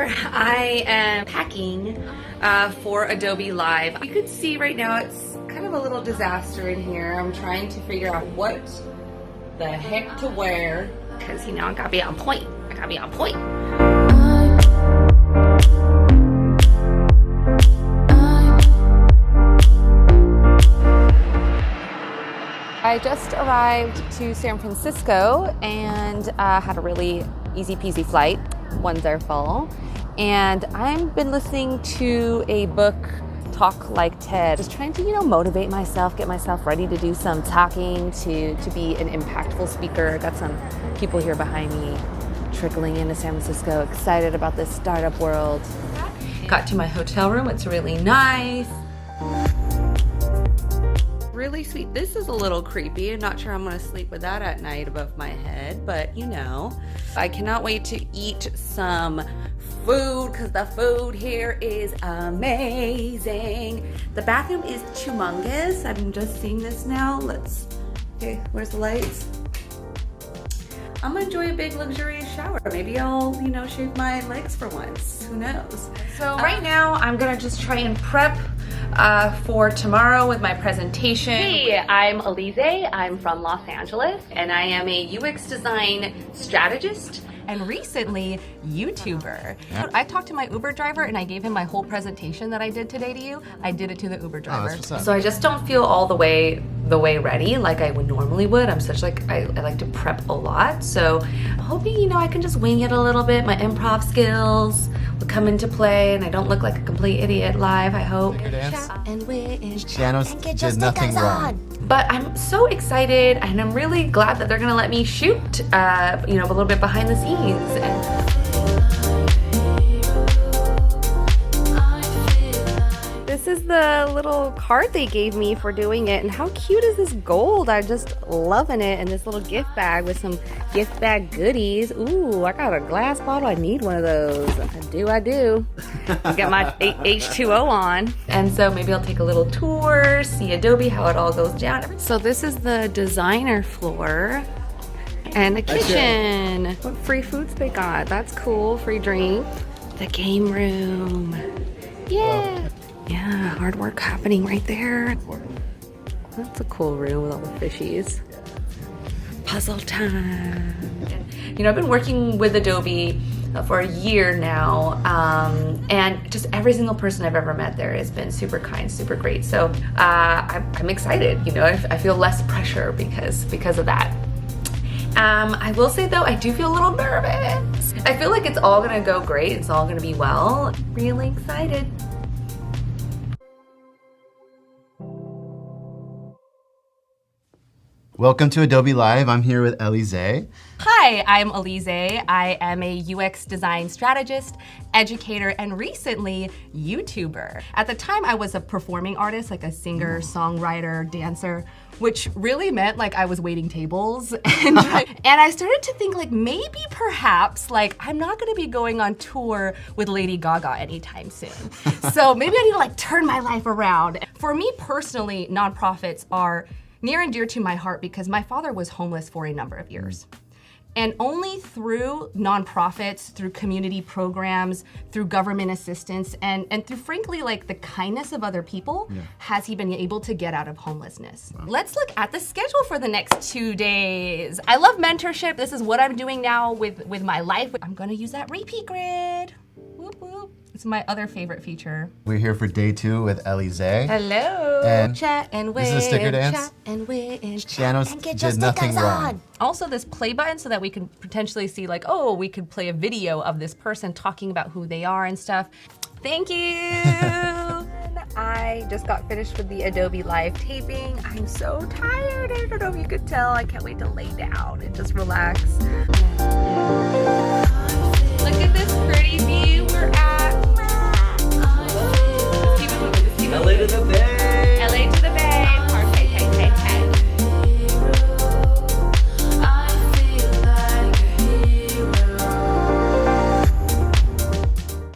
here. I am packing for Adobe Live. You can see right now it's kind of a little disaster in here. I'm trying to figure out what the heck to wear because, you know, I gotta be on point. I gotta be on point. I just arrived to San Francisco and had a really easy peasy flight, wonderful. And I've been listening to a book, Talk Like TED, just trying to, you know, motivate myself, get myself ready to do some talking, to be an impactful speaker. I got some people here behind me trickling into San Francisco, excited about this startup world. Got to my hotel room, it's really nice. Really sweet. This is a little creepy. I'm not sure I'm gonna sleep with that at night above my head, but you know. I cannot wait to eat some food because the food here is amazing. The bathroom is humongous. I'm just seeing this now. Okay, where's the lights? I'm gonna enjoy a big luxurious shower. Maybe I'll, you know, shave my legs for once. Who knows? So right now I'm gonna just try and prep for tomorrow with my presentation. Hey, I'm Elize. I'm from Los Angeles and I am a UX design strategist and recently YouTuber. Yeah. I talked to my Uber driver and I gave him my whole presentation that I did today to you. I did it to the Uber driver. So I just don't feel all the way ready like I would normally would. I'm such like, I like to prep a lot. So I'm hoping, you know, I can just wing it a little bit. My improv skills will come into play and I don't look like a complete idiot live, I hope. Janos did nothing wrong. But I'm so excited and I'm really glad that they're gonna let me shoot, you know, a little bit behind the scenes. This is the little card they gave me for doing it, and how cute is this gold? I'm just loving it, and this little gift bag with some gift bag goodies. Ooh, I got a glass bottle. I need one of those. I do. I'll get my H2O on. And so maybe I'll take a little tour, see Adobe, how it all goes down. So this is the designer floor and the kitchen. What free foods they got. That's cool. Free drink. The game room. Yeah. Yeah, hard work happening right there. That's a cool room with all the fishies. Puzzle time. You know, I've been working with Adobe for a year now, and just every single person I've ever met there has been super kind, super great. So I'm excited. You know, I feel less pressure because of that. I will say though, I do feel a little nervous. I feel like it's all gonna go great. It's all gonna be well. Really excited. Welcome to Adobe Live. I'm here with Elize. Hi, I'm Elize. I am a UX design strategist, educator, and recently YouTuber. At the time, I was a performing artist, like a singer, songwriter, dancer, which really meant like I was waiting tables. And I started to think like maybe perhaps like I'm not gonna be going on tour with Lady Gaga anytime soon. So maybe I need to like turn my life around. For me personally, nonprofits are near and dear to my heart because my father was homeless for a number of years. And only through nonprofits, through community programs, through government assistance, and through frankly like the kindness of other people, has he been able to get out of homelessness. Wow. Let's look at the schedule for the next 2 days. I love mentorship. This is what I'm doing now with my life. I'm gonna use that repeat grid. Whoop, whoop. It's my other favorite feature. We're here for day 2 with Elize. Hello. And chat and win. This is a sticker dance. Chat and win. Janos did nothing wrong. Also this play button so that we can potentially see like, oh, we could play a video of this person talking about who they are and stuff. Thank you. I just got finished with the Adobe Live taping. I'm so tired. I don't know if you could tell. I can't wait to lay down and just relax. Look at this pretty view we're at.